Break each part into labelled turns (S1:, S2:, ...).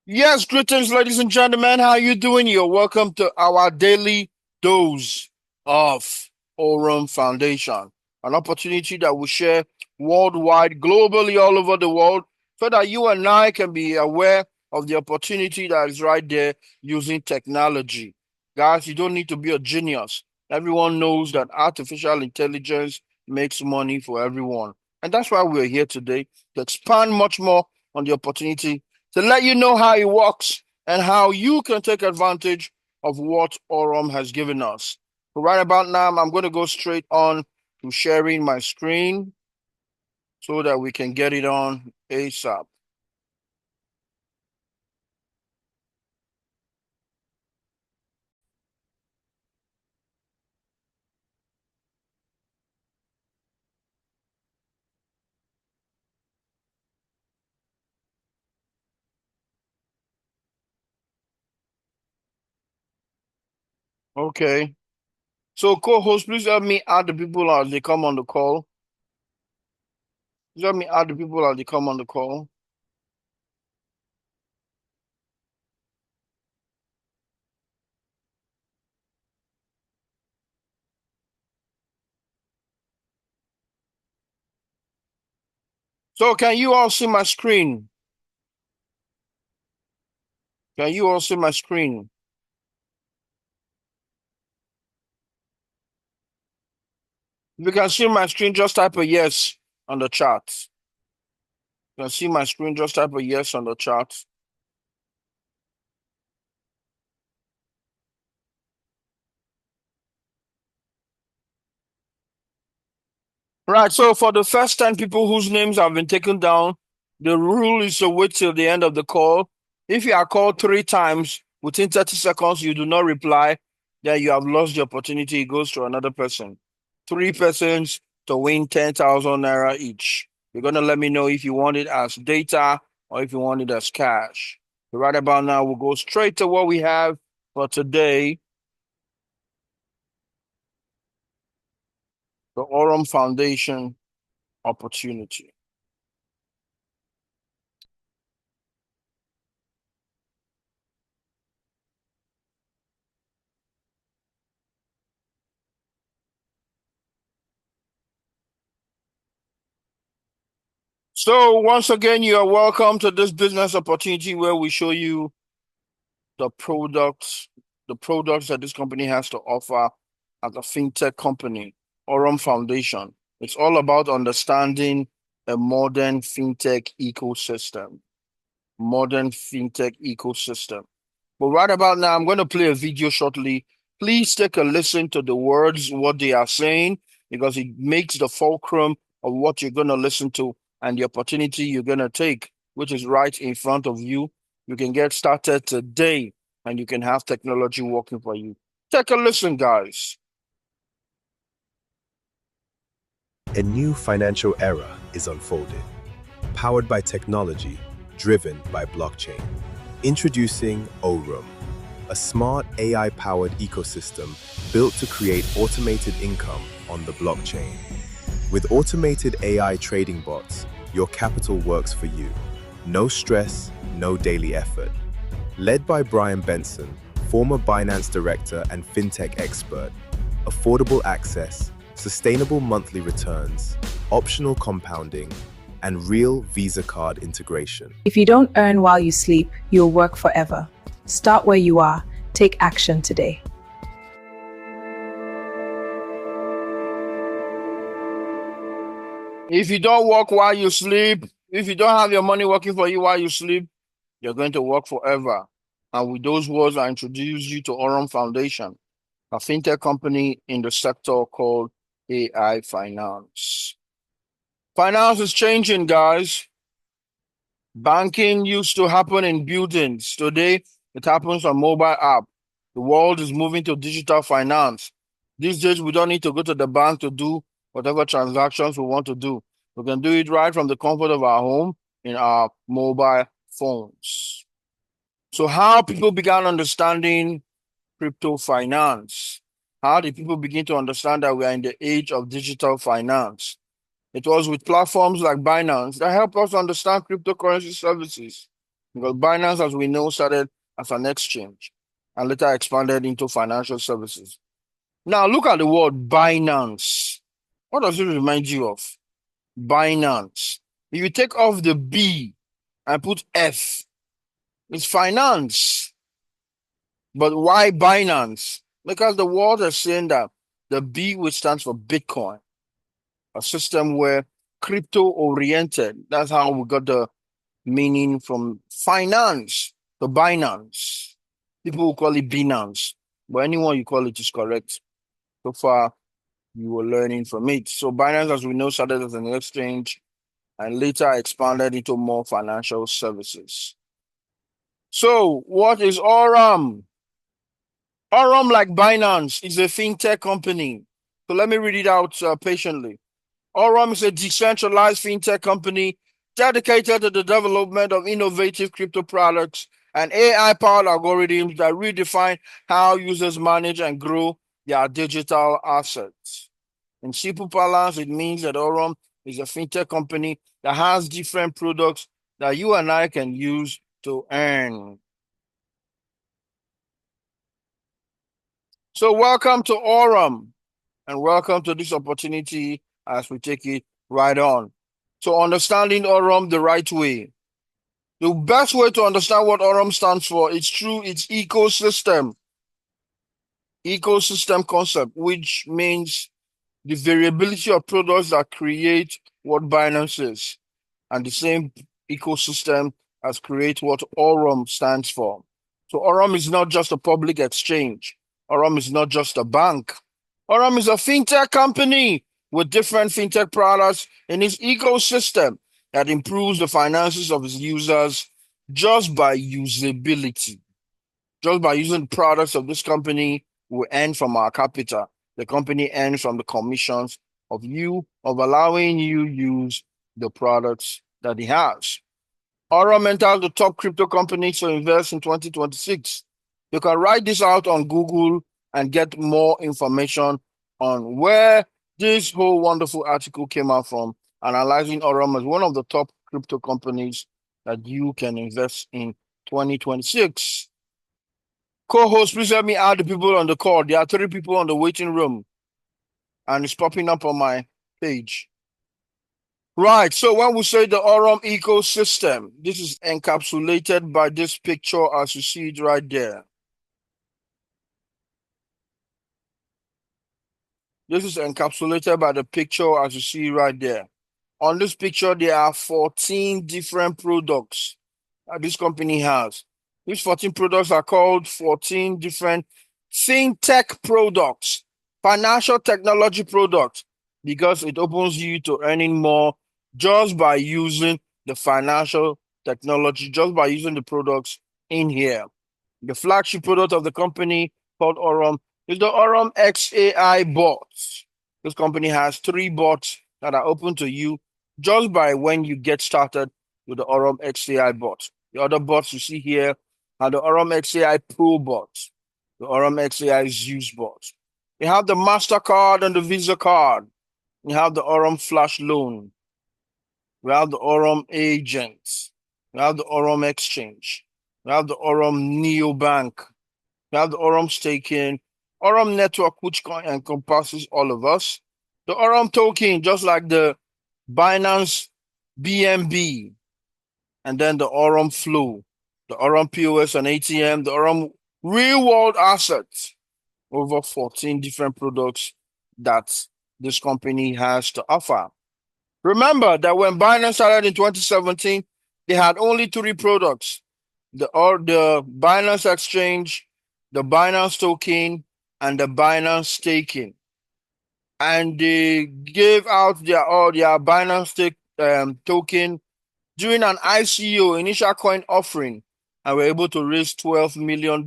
S1: Yes, greetings, ladies and gentlemen. How you doing? You're welcome to our daily dose of Aurum Foundation, an opportunity that we share worldwide, globally, all over the world, so that you and I can be aware of the opportunity that is right there using technology. Guys, you don't need to be a genius. Everyone knows that artificial intelligence makes money for everyone. And that's why we're here today to expand much more on the opportunity to let you know how it works and how you can take advantage of what Aurum has given us. But right about now, I'm going to go straight on to sharing my screen so that we can get it on ASAP. Okay. So, co-host, please help me add the people as they come on the call. Please help me add the people as they come on the call. So, can you all see my screen? Can you all see my screen? If you can see my screen, just type a yes on the chat. You can see my screen, just type a yes on the chat. Right, so for the first 10 people whose names have been taken down, the rule is to wait till the end of the call. If you are called 3 times within 30 seconds, you do not reply, then you have lost the opportunity. It goes to another person. 3 persons to win 10,000 naira each. You're going to let me know if you want it as data or if you want it as cash. So right about now, we'll go straight to what we have for today, the Aurum Foundation opportunity. So once again, you are welcome to this business opportunity where we show you the products that this company has to offer as a fintech company, Aurum Foundation. It's all about understanding a modern fintech ecosystem. Modern fintech ecosystem. But right about now, I'm going to play a video shortly. Please take a listen to the words, what they are saying, because it makes the fulcrum of what you're going to listen to and the opportunity you're going to take, which is right in front of you. You can get started today and you can have technology working for you. Take a listen, guys.
S2: A new financial era is unfolding, powered by technology, driven by blockchain. Introducing Aurum, a smart AI-powered ecosystem built to create automated income on the blockchain. With automated AI trading bots, your capital works for you. No stress, no daily effort. Led by Brian Benson, former Binance director and fintech expert, affordable access, sustainable monthly returns, optional compounding, and real Visa card integration.
S3: If you don't earn while you sleep, you'll work forever. Start where you are. Take action today.
S1: If you don't work while you sleep, if you don't have your money working for you while you sleep, you're going to work forever. And with those words, I introduce you to Aurum Foundation, a fintech company in the sector called AI finance. Finance is changing, guys. Banking used to happen in buildings. Today, it happens on mobile app. The world is moving to digital finance. These days, we don't need to go to the bank to do whatever transactions we want to do. We can do it right from the comfort of our home in our mobile phones. So how people began understanding crypto finance? How did people begin to understand that we are in the age of digital finance? It was with platforms like Binance that helped us understand cryptocurrency services. Because Binance, as we know, started as an exchange and later expanded into financial services. Now look at the word Binance. What does it remind you of? Binance. If you take off the B and put F, it's finance. But why Binance? Because the world is saying that the B, which stands for Bitcoin, a system where crypto oriented, that's how we got the meaning from finance to Binance. People will call it Binance, but anyone you call it is correct. So far, you were learning from it. So Binance, as we know, started as an exchange and later expanded into more financial services. So what is Aurum? Aurum, like Binance, is a fintech company. So let me read it out patiently. Aurum is a decentralized fintech company dedicated to the development of innovative crypto products and AI-powered algorithms that redefine how users manage and grow their digital assets. In simple parlance, it means that Aurum is a fintech company that has different products that you and I can use to earn. So welcome to Aurum and welcome to this opportunity as we take it right on. So understanding Aurum the right way. The best way to understand what Aurum stands for is through its ecosystem concept, which means the variability of products that create what Binance is, and the same ecosystem as create what Aurum stands for. So Aurum is not just a public exchange. Aurum is not just a bank. Aurum is a fintech company with different fintech products in its ecosystem that improves the finances of its users just by usability. Just by using the products of this company, we earn from our capital. The company earns from the commissions of allowing you use the products that it has. Aurum enters the top crypto companies to invest in 2026. You can write this out on Google and get more information on where this whole wonderful article came out from, analyzing Aurum as one of the top crypto companies that you can invest in 2026. Co-host, please help me add the people on the call. There are 3 people on the waiting room, and it's popping up on my page. Right, so when we say the Aurum ecosystem, this is encapsulated by this picture as you see it right there. This is encapsulated by the picture as you see right there. On this picture, there are 14 different products that this company has. These 14 products are called 14 different fintech products, financial technology products, because it opens you to earning more just by using the financial technology, just by using the products in here. The flagship product of the company called Aurum is the Aurum XAI bots. This company has 3 bots that are open to you just by when you get started with the Aurum XAI bots. The other bots you see here are the Aurum XAI Pro bots, the Aurum XAI Zeus bots. You have the MasterCard and the Visa card. You have the Aurum Flash Loan. We have the Aurum Agents. We have the Aurum Exchange. We have the Aurum Neobank. We have the Aurum Staking, Aurum Network, which encompasses all of us. The Aurum Token, just like the Binance BNB. And then the Aurum Flow, the Aurum POS and ATM, the Aurum Real World Assets. Over 14 different products that this company has to offer. Remember that when Binance started in 2017, they had only 3 products: the Binance Exchange, the Binance Token, and the Binance Staking. And they gave out their Binance token during an ICO, initial coin offering, and were able to raise $12 million,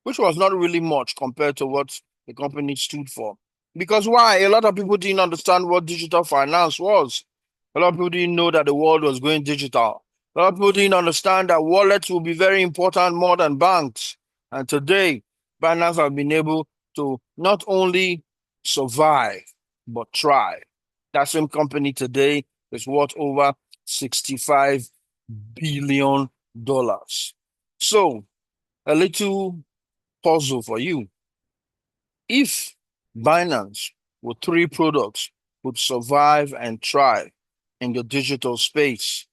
S1: which was not really much compared to what the company stood for. Because why? A lot of people didn't understand what digital finance was. A lot of people didn't know that the world was going digital. A lot of people didn't understand that wallets will be very important more than banks. And today, Binance have been able to not only survive, but thrive. That same company today is worth over $65 billion. So, a little puzzle for you. If Binance with 3 products would survive and thrive in the digital space,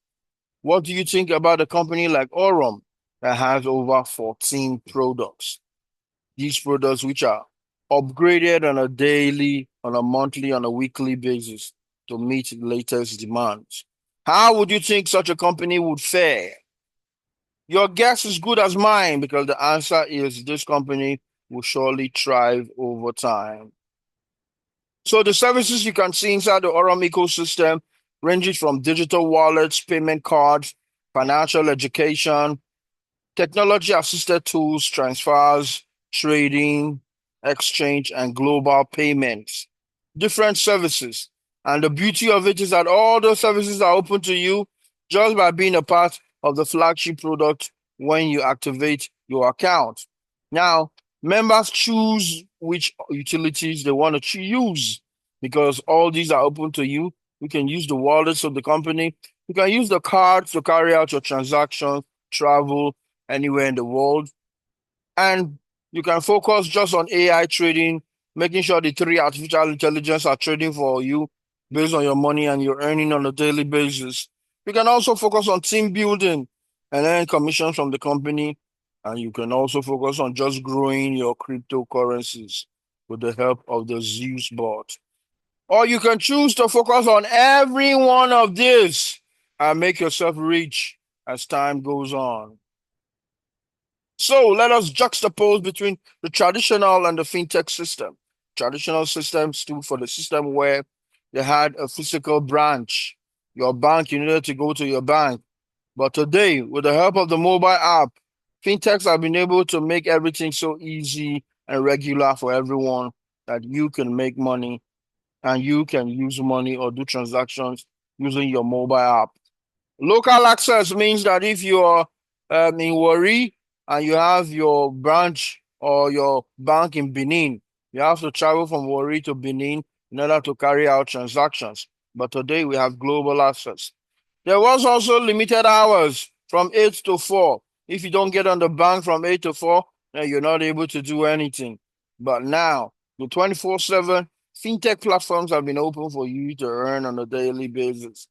S1: what do you think about a company like Aurum that has over 14 products? These products which are upgraded on a daily, on a monthly, on a weekly basis to meet the latest demands. How would you think such a company would fare? Your guess is good as mine because the answer is this company will surely thrive over time. So the services you can see inside the Aurum ecosystem ranges from digital wallets, payment cards, financial education, technology-assisted tools, transfers, trading, exchange, and global payments. Different services. And the beauty of it is that all those services are open to you just by being a part of the flagship product when you activate your account. Now, members choose which utilities they want to use because all these are open to you. You can use the wallets of the company. You can use the cards to carry out your transactions, travel anywhere in the world. And you can focus just on AI trading, making sure the 3 artificial intelligence are trading for you based on your money and your earning on a daily basis. You can also focus on team building and earn commissions from the company. And you can also focus on just growing your cryptocurrencies with the help of the Zeus bot. Or you can choose to focus on every one of these and make yourself rich as time goes on. So let us juxtapose between the traditional and the fintech system. Traditional system stood for the system where they had a physical branch. Your bank, you needed to go to your bank. But today, with the help of the mobile app, fintechs have been able to make everything so easy and regular for everyone that you can make money and you can use money or do transactions using your mobile app. Local access means that if you're in Warri and you have your branch or your bank in Benin, you have to travel from Warri to Benin in order to carry out transactions. But today we have global access. There was also limited hours from 8 to 4. If you don't get on the bank from 8 to 4, then you're not able to do anything. But now, the 24/7, fintech platforms have been open for you to earn on a daily basis.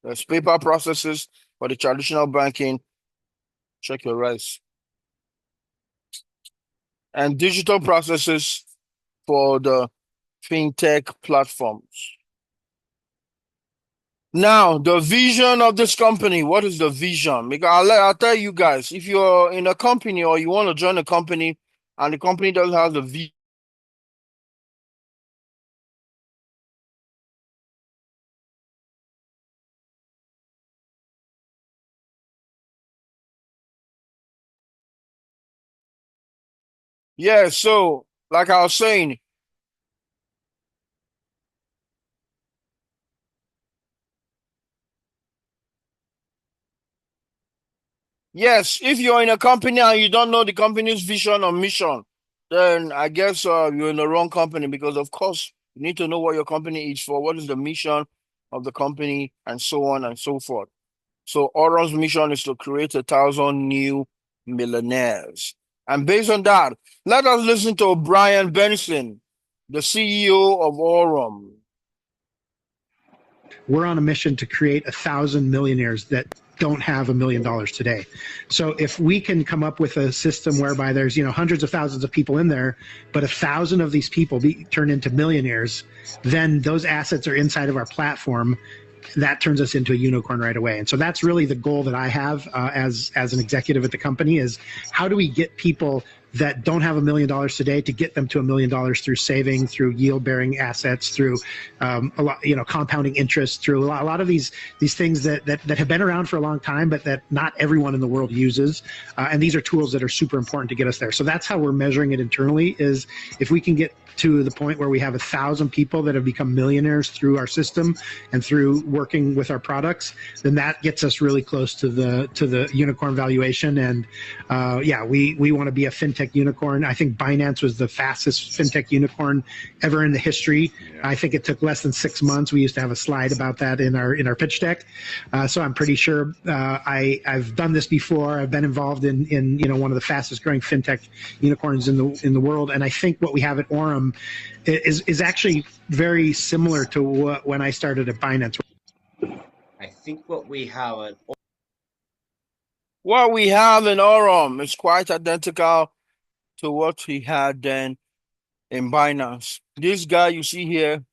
S1: There's paper processes for the traditional banking. Check your rice. And digital processes for the fintech platforms. Now, the vision of this company. What is the vision? Because I'll tell you guys, if you're in a company or you want to join a company and the company doesn't have the vision, yeah, so like I was saying, yes, if you're in a company and you don't know the company's vision or mission, then I guess you're in the wrong company because, of course, you need to know what your company is for, what is the mission of the company, and so on and so forth. So Aurum's mission is to create 1,000 new millionaires. And based on that, let us listen to Brian Benson, the CEO of Aurum.
S4: We're on a mission to create 1,000 millionaires that don't have $1 million today. So if we can come up with a system whereby there's hundreds of thousands of people in there, but 1,000 of these people turn into millionaires, then those assets are inside of our platform. That turns us into a unicorn right away. And so that's really the goal that I have as an executive at the company is how do we get people that don't have $1 million today to get them to $1 million through saving, through yield-bearing assets, through a lot, compounding interest, through a lot of these things that have been around for a long time, but that not everyone in the world uses. And these are tools that are super important to get us there. So that's how we're measuring it internally is if we can get to the point where we have 1,000 people that have become millionaires through our system and through working with our products, then that gets us really close to the unicorn valuation. And yeah, we want to be a fintech fintech unicorn. I think Binance was the fastest fintech unicorn ever in the history. Yeah. I think it took less than 6 months. We used to have a slide about that in our pitch deck. So I'm pretty sure I've done this before. I've been involved in one of the fastest growing fintech unicorns in the world. And I think what we have at Aurum is actually very similar to when I started at Binance.
S5: I think what we have at
S1: What we have in Aurum is quite identical to what he had then in Binance. This guy you see here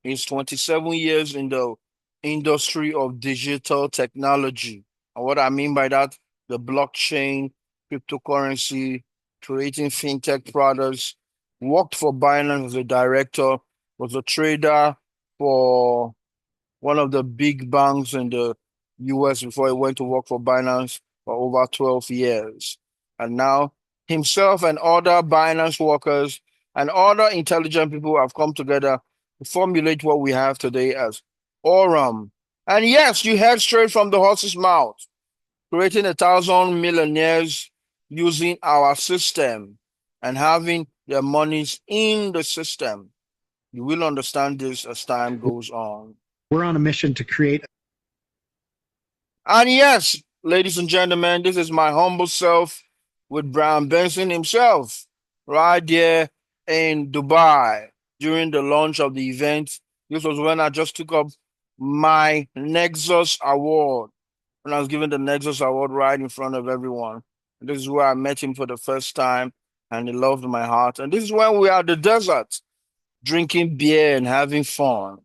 S1: is 27 years in the industry of digital technology. And what I mean by that, the blockchain, cryptocurrency, creating fintech products, worked for Binance as a director, was a trader for one of the big banks in the US before he went to work for Binance for over 12 years. And now himself and other Binance workers and other intelligent people have come together to formulate what we have today as Aurum. And yes, you heard straight from the horse's mouth, creating 1,000 millionaires using our system and having their monies in the system. You will understand this as time goes on.
S4: We're on a mission to create.
S1: And yes, ladies and gentlemen, this is my humble self with Brian Benson himself right there in Dubai during the launch of the event. This was when I just took up my Nexus Award. When I was given the Nexus Award right in front of everyone. And this is where I met him for the first time, and he loved my heart. And this is when we are at the desert, drinking beer and having fun.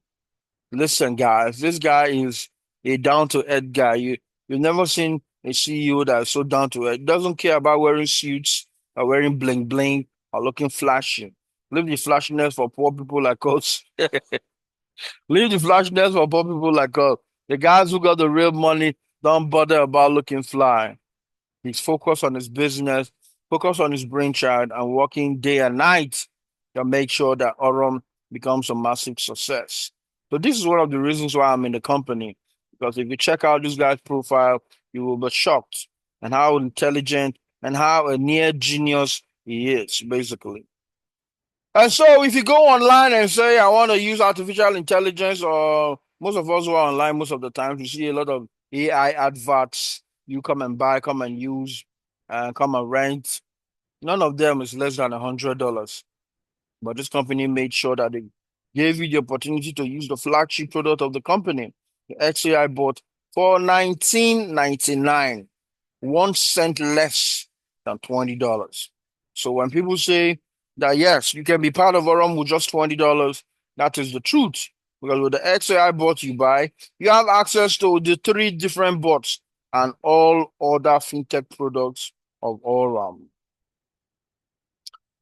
S1: Listen, guys, this guy is a down-to-earth guy. You've never seen a CEO that is so down-to-earth. Doesn't care about wearing suits or wearing bling-bling or looking flashy. Leave the flashiness for poor people like us. Leave the flashiness for poor people like us. The guys who got the real money don't bother about looking fly. He's focused on his business, focused on his brainchild, and working day and night to make sure that Aurum becomes a massive success. So this is one of the reasons why I'm in the company. Because if you check out this guy's profile, you will be shocked and how intelligent and how a near genius he is, basically. And so if you go online and say, I want to use artificial intelligence, or most of us who are online most of the time, you see a lot of AI adverts. You come and buy, come and use, come and rent. None of them is less than $100. But this company made sure that they gave you the opportunity to use the flagship product of the company, the XAI bot, for $19.99, 1 cent less than $20. So when people say that, yes, you can be part of Aurum with just $20, that is the truth. Because with the XAI bot you buy, you have access to the 3 different bots and all other fintech products of Aurum.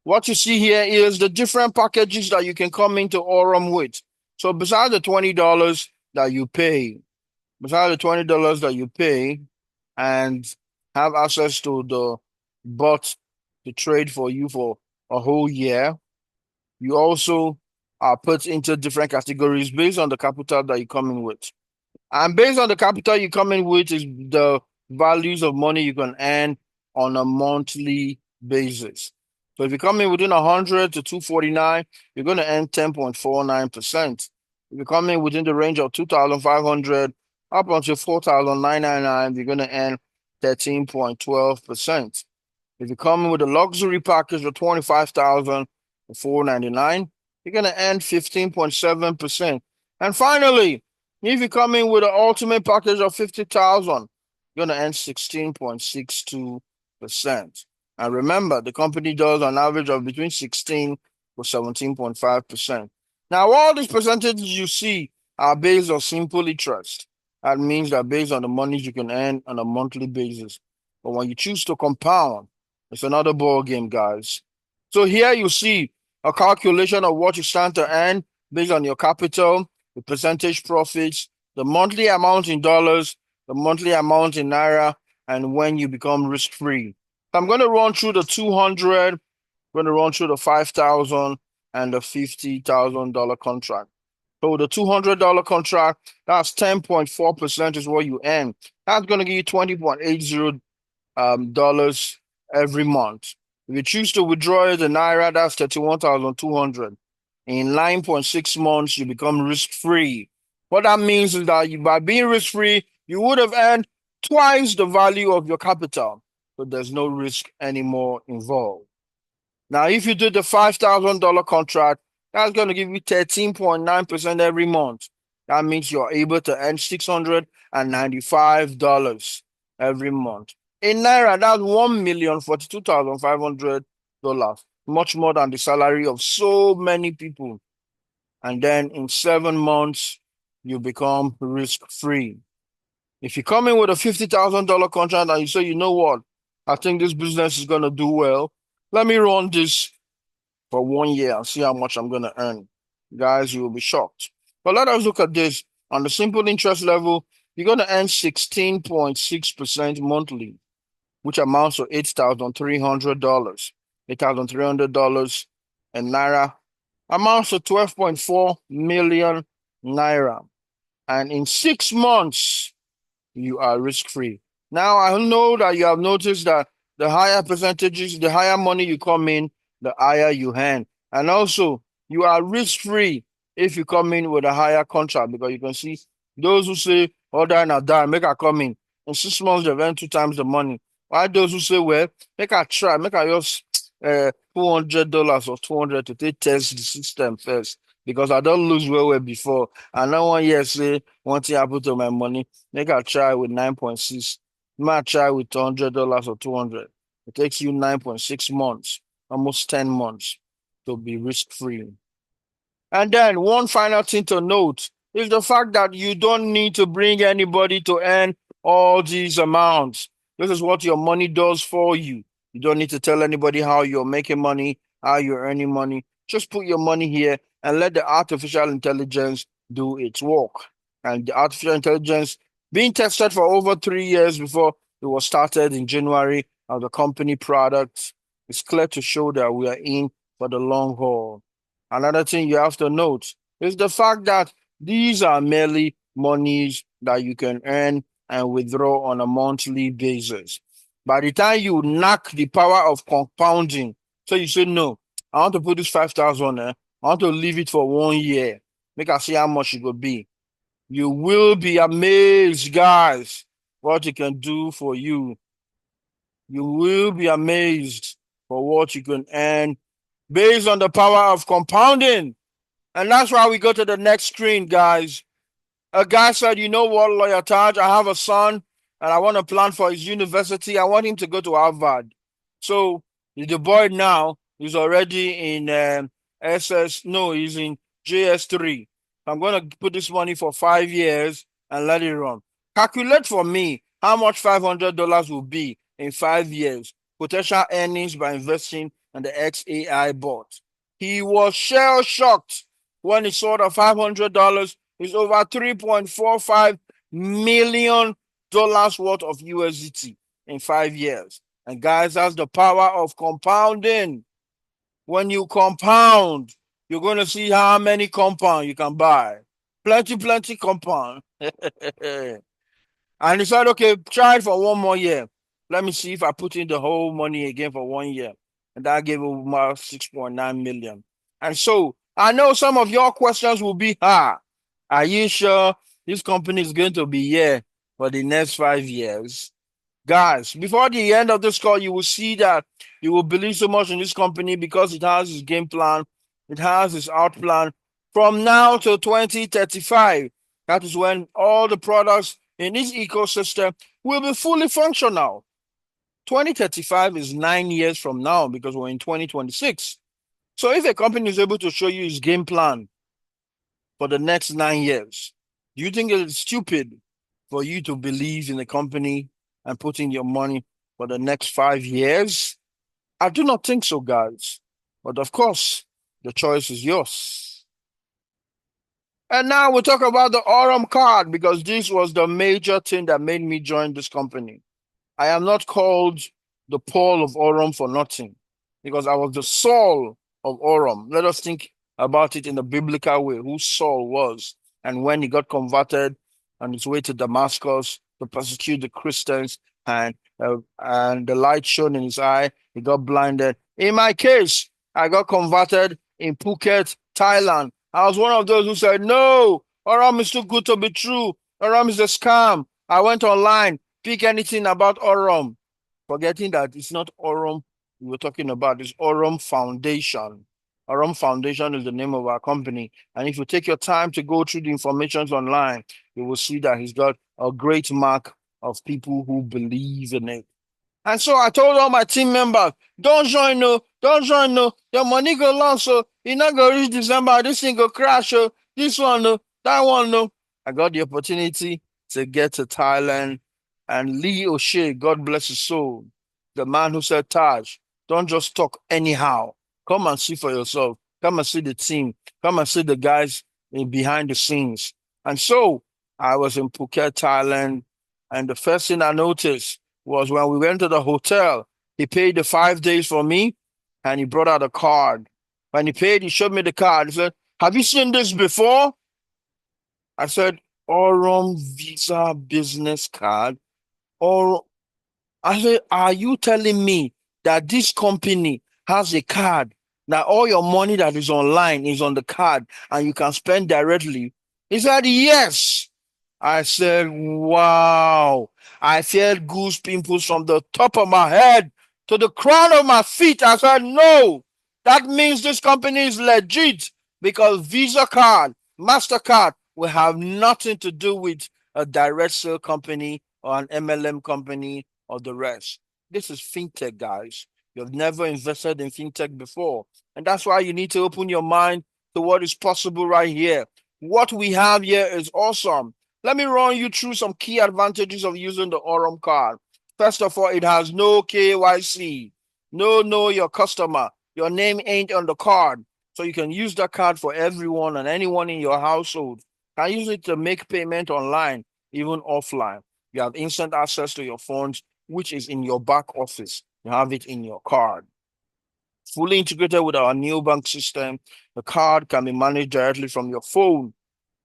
S1: What you see here is the different packages that you can come into Aurum with. So besides the $20 that you pay, and have access to the bot to trade for you for a whole year, you also are put into different categories based on the capital that you come in with. And based on the capital you come in with is the values of money you can earn on a monthly basis. So if you come in within 100 to 249, you're going to earn 10.49%. If you come in within the range of 2,500 up until 4,999, you're going to earn 13.12%. If you come in with a luxury package of 25,499, you're going to earn 15.7%. And finally, if you come in with an ultimate package of 50,000, you're going to earn 16.62%. And remember, the company does an average of between 16 to 17.5%. Now, all these percentages you see are based on simple interest. That means that based on the money you can earn on a monthly basis. But when you choose to compound, it's another ball game, guys. So here you see a calculation of what you stand to earn based on your capital, the percentage profits, the monthly amount in dollars, the monthly amount in naira, and when you become risk-free. I'm going to run through the 200, I'm going to run through the 5,000 and the $50,000 contract. So the $200 contract, that's 10.4% is what you earn. That's going to give you $20.80 dollars every month. If you choose to withdraw it in Naira, that's 31,200. In 9.6 months, you become risk-free. What that means is that by being risk-free, you would have earned twice the value of your capital, but there's no risk anymore involved. Now, if you do the $5,000 contract, that's going to give you 13.9% every month. That means you're able to earn $695 every month. In Naira, that's $1,042,500, much more than the salary of so many people. And then in 7 months, you become risk-free. If you come in with a $50,000 contract and you say, you know what, I think this business is going to do well, let me run this for 1 year and see how much I'm going to earn. Guys, you will be shocked. But let us look at this. On the simple interest level, you're going to earn 16.6% monthly, which amounts to $8,300. $8,300 in Naira amounts to 12.4 million Naira. And in 6 months, you are risk-free. Now, I know that you have noticed that the higher percentages, the higher money you come in, the higher you earn. And also, you are risk-free if you come in with a higher contract, because you can see those who say, oh, die, make I come in. In 6 months, they've earned 2 times the money. Why those who say, well, make I try, make I just $200 or 200 to test the system first, because I don't lose well before. I know 1 year say, one thing happened to my money, make I try with 9.6. Might try with $100 or 200. It takes you 9.6 months, almost 10 months to be risk-free. And then one final thing to note is the fact that you don't need to bring anybody to earn all these amounts. This is what your money does for you. You don't need to tell anybody how you're making money, how you're earning money. Just put your money here and let the artificial intelligence do its work. And the artificial intelligence being tested for over 3 years before it was started in January of the company product, it's clear to show that we are in for the long haul. Another thing you have to note is the fact that these are merely monies that you can earn and withdraw on a monthly basis. By the time you knock the power of compounding, so you say, no, I want to put this 5,000 there. I want to leave it for 1 year. Make I see how much it will be. You will be amazed, guys, what it can do for you. You will be amazed for what you can earn based on the power of compounding. And that's why we go to the next screen, guys. A guy said, you know what, Lawyer Taj, I have a son and I want to plan for his university. I want him to go to Harvard. So the boy now is already in he's in JS3. I'm going to put this money for 5 years and let it run. Calculate for me how much $500 will be in 5 years. Potential earnings by investing in the XAI bot. He was shell-shocked when he saw that $500 is over $3.45 million worth of USDT in 5 years. And guys, that's the power of compounding. When you compound, you're going to see how many compound you can buy. Plenty compound. And he said, okay, try it for 1 more year. Let me see if I put in the whole money again for 1 year. And that gave him about 6.9 million. And so I know some of your questions will be, are you sure this company is going to be here for the next 5 years? Guys, before the end of this call, you will see that you will believe so much in this company because it has its game plan, it has its out plan from now to 2035. That is when all the products in this ecosystem will be fully functional. 2035 is 9 years from now because we're in 2026. So if a company is able to show you its game plan for the next 9 years, do you think it's stupid for you to believe in a company and put in your money for the next 5 years? I do not think so, guys. But of course, the choice is yours. And now we'll talk about the Aurum card, because this was the major thing that made me join this company. I am not called the Paul of Aurum for nothing, because I was the Saul of Aurum. Let us think about it in the biblical way, who Saul was, and when he got converted on his way to Damascus to persecute the Christians, and and the light shone in his eye. He got blinded. In my case, I got converted in Phuket, Thailand. I was one of those who said, no, Aurum is too good to be true. Aurum is a scam. I went online, pick anything about Aurum, forgetting that it's not Aurum we were talking about, it's Aurum Foundation. Aurum Foundation is the name of our company. And if you take your time to go through the information online, you will see that he's got a great mark of people who believe in it. And so I told all my team members, don't join, no, don't join, no. Your money go long, so you're not going to reach December. This thing go crash, oh. This one, no, that one, no. I got the opportunity to get to Thailand. And Lee O'Shea, God bless his soul, the man who said, Taj, don't just talk anyhow. Come and see for yourself. Come and see the team. Come and see the guys behind the scenes. And so I was in Phuket, Thailand. And the first thing I noticed was when we went to the hotel, he paid the 5 days for me and he brought out a card. When he paid, he showed me the card. He said, have you seen this before? I said, Aurum Visa business card. Or I said, are you telling me that this company has a card, that all your money that is online is on the card and you can spend directly? He said, yes. I said, wow. I felt goose pimples from the top of my head to the crown of my feet. I said, no, that means this company is legit because Visa card, MasterCard will have nothing to do with a direct sale company or an MLM company or the rest. This is fintech, guys. You've never invested in fintech before. And that's why you need to open your mind to what is possible right here. What we have here is awesome. Let me run you through some key advantages of using the Aurum card. First of all, it has no KYC. No, know your customer. Your name ain't on the card. So you can use that card for everyone and anyone in your household. You can use it to make payment online, even offline. You have instant access to your funds, which is in your back office. You have it in your card. Fully integrated with our new bank system, the card can be managed directly from your phone.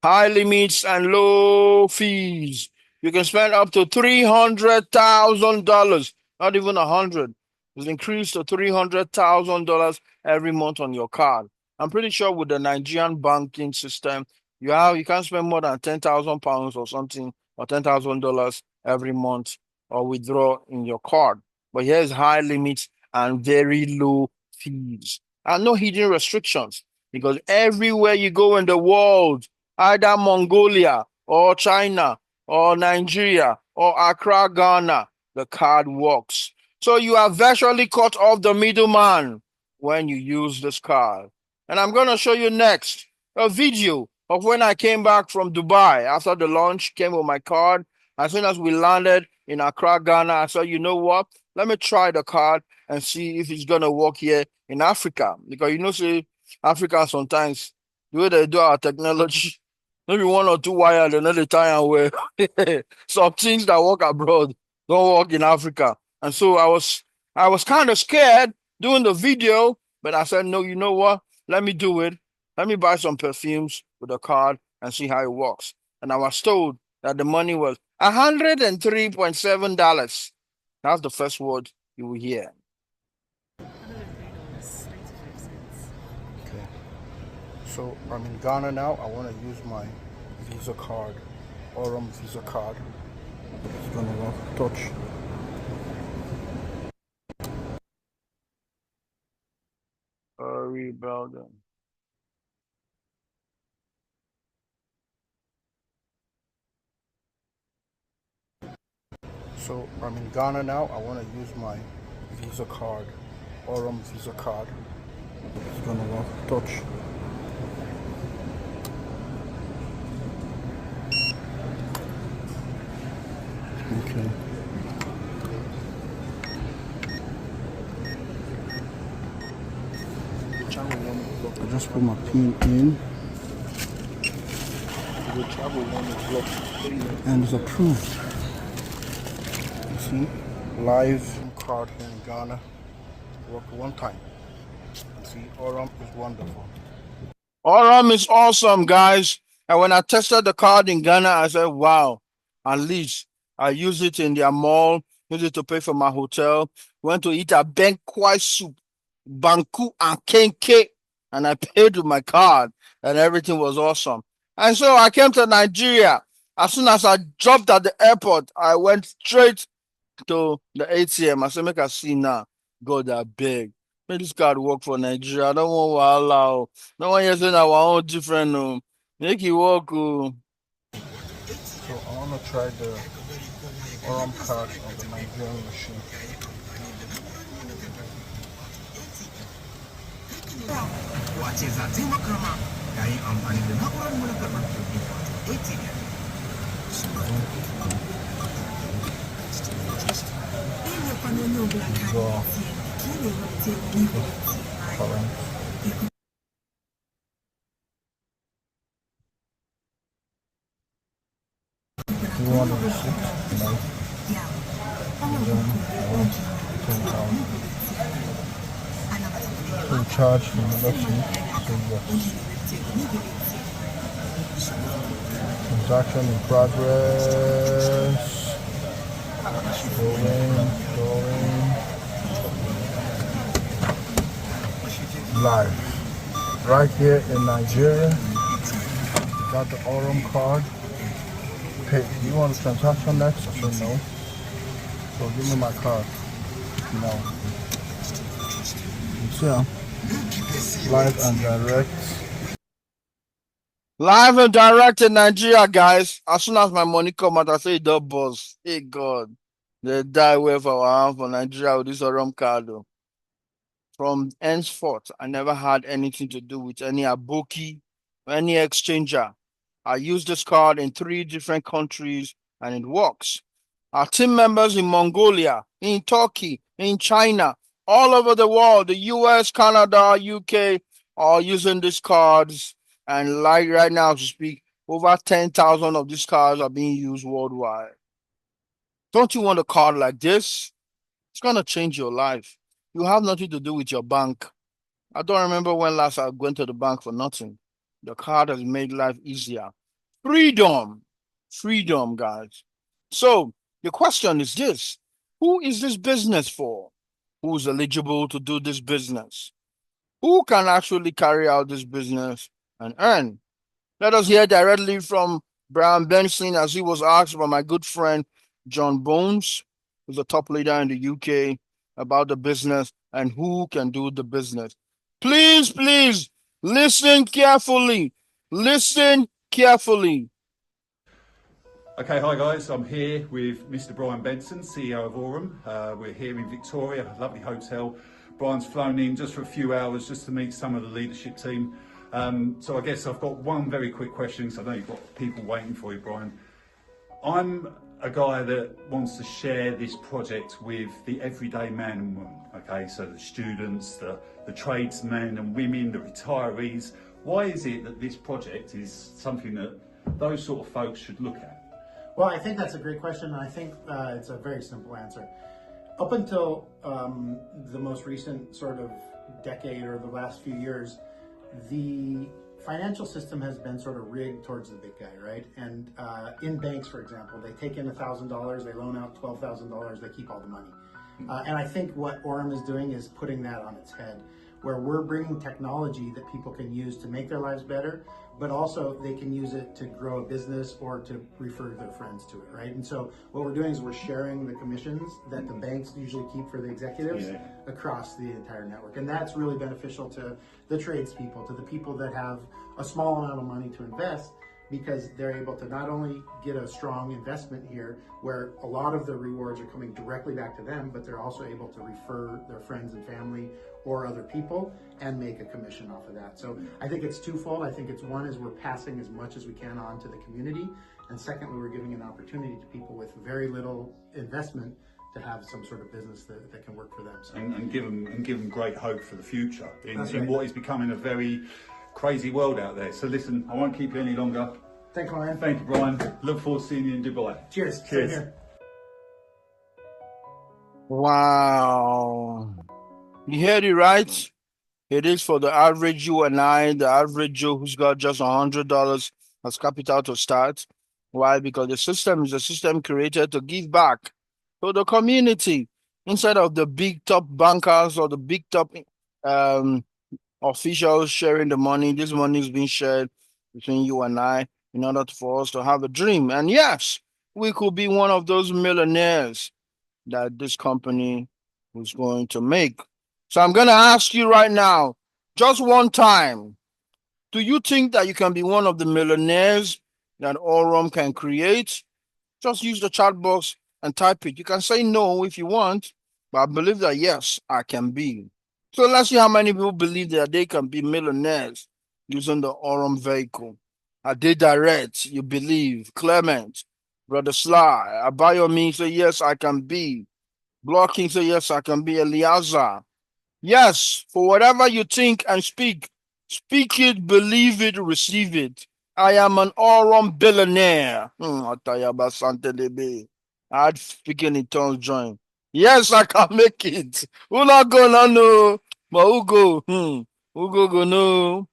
S1: High limits and low fees. You can spend up to $300,000, not even 100. It's increased to $300,000 every month on your card. I'm pretty sure with the Nigerian banking system, you can't spend more than £10,000 or something, or $10,000 every month or withdraw in your card. But here's high limits and very low fees and no hidden restrictions, because everywhere you go in the world, either Mongolia or China or Nigeria or Accra, Ghana, the card works. So you are virtually cut off the middleman when you use this card. And I'm going to show you next a video of when I came back from Dubai after the launch, came with my card. As soon as we landed in Accra, Ghana, I said, you know what? Let me try the card and see if it's going to work here in Africa. Because you know, see, Africa sometimes, the way they do our technology, maybe one or two wires, another time where some things that work abroad don't work in Africa. And so I was kind of scared doing the video, but I said, no, you know what? Let me do it. Let me buy some perfumes with a card and see how it works. And I was told that the money was $103.7. That's the first word you will hear. Okay. So I'm in Ghana now. I want to use my Visa card, Aurum Visa card. It's gonna work. Touch. Rebuilding. So I'm in Ghana now. I want to use my Visa card, Aurum Visa card. It's gonna work. Touch. Okay. I just put my pin in. And it's approved. You see? Live card here in Ghana. Worked one time. You see, Aurum is wonderful. Aurum is awesome, guys. And when I tested the card in Ghana, I said, wow, at least I use it in their mall. used it to pay for my hotel. Went to eat a banquet soup, banku and kenke, and I paid with my card, and everything was awesome. And so I came to Nigeria. As soon as I dropped at the airport, I went straight to the ATM. I said, make I see now. God, I beg. Make this card work for Nigeria. I don't want wahala. Oh. No one here saying our own different. Oh. Make it work. Oh.
S6: So I want to try the Aurum card on the Nigerian machine.
S7: Wacheza zima kama yayin amfani da na'urar mu na karɓar kuɗi ATM.
S6: Do you want the receipt? No. So charge the election. So yes. Transaction in progress. Going. Live. Right here in Nigeria. Got the Aurum card. Pay. Do you want a transaction next? I said no. So give me my card. No. So, live and direct.
S1: Live and direct in Nigeria, guys. As soon as my money come out, I say, the boss. Hey, God. They die way for our hand for Nigeria with this Aurum card. Though. From henceforth, I never had anything to do with any aboki or any exchanger. I use this card in 3 different countries and it works. Our team members in Mongolia, in Turkey, in China, all over the world, the US, Canada, UK, are using these cards. And like right now to speak, over 10,000 of these cards are being used worldwide. Don't you want a card like this? It's going to change your life. You have nothing to do with your bank. I don't remember when last I went to the bank for nothing. The card has made life easier. Freedom, guys. So the question is this: who is this business for? Who's eligible to do this business? Who can actually carry out this business and earn? Let us hear directly from Brian Benson as he was asked by my good friend John Bones, who's a top leader in the UK, about the business and who can do the business. Please, listen carefully. Listen carefully.
S8: Okay, hi guys, I'm here with Mr. Brian Benson, CEO of Aurum. We're here in Victoria, a lovely hotel. Brian's flown in just for a few hours just to meet some of the leadership team. So I guess I've got one very quick question, because I know you've got people waiting for you, Brian. I'm a guy that wants to share this project with the everyday man and woman, okay? So the students, the tradesmen and women, the retirees. Why is it that this project is something that those sort of folks should look at?
S4: Well, I think that's a great question, and I think it's a very simple answer. Up until the most recent sort of decade or the last few years, the financial system has been sort of rigged towards the big guy, right? And in banks, for example, they take in $1,000, they loan out $12,000, they keep all the money. And I think what Aurum is doing is putting that on its head, where we're bringing technology that people can use to make their lives better, but also they can use it to grow a business or to refer their friends to it, right? And so what we're doing is we're sharing the commissions that the banks usually keep for the executives across the entire network. And that's really beneficial to the tradespeople, to the people that have a small amount of money to invest, because they're able to not only get a strong investment here where a lot of the rewards are coming directly back to them, but they're also able to refer their friends and family or other people and make a commission off of that. So I think it's twofold. I think it's one is we're passing as much as we can on to the community, and secondly, we're giving an opportunity to people with very little investment to have some sort of business that can work for them. So.
S8: And give them great hope for the future in what is becoming a very crazy world out there. So listen, I won't keep you any longer.
S4: Thanks, Ryan.
S8: Thank you, Brian. Look forward to seeing you in Dubai.
S4: Cheers.
S8: Cheers.
S4: Same here.
S1: Wow. You heard it right. It is for the average you and I, the average Joe who's got just $100 as capital to start. Why? Because the system is a system created to give back. to the community instead of the big top bankers or the big top um, officials sharing the money. This money is being shared between you and I in order for us to have a dream. And yes, we could be one of those millionaires that this company was going to make. So I'm going to ask you right now, just one time, do you think that you can be one of the millionaires that Aurum can create? Just use the chat box and type it. You can say no if you want, but I believe that yes, I can be. So let's see how many people believe that they can be millionaires using the Aurum vehicle. Are they direct? You believe. Clement, Brother Sly, Abayomi say yes, I can be. Blocking say yes, I can be. Eliazar. Yes, for whatever you think and speak, speak it, believe it, receive it. I am an all-round billionaire. Atayaba Santelebe. I'd speaking in tongues join. Yes, I can make it. Who not gonna know? But who go? Who go know?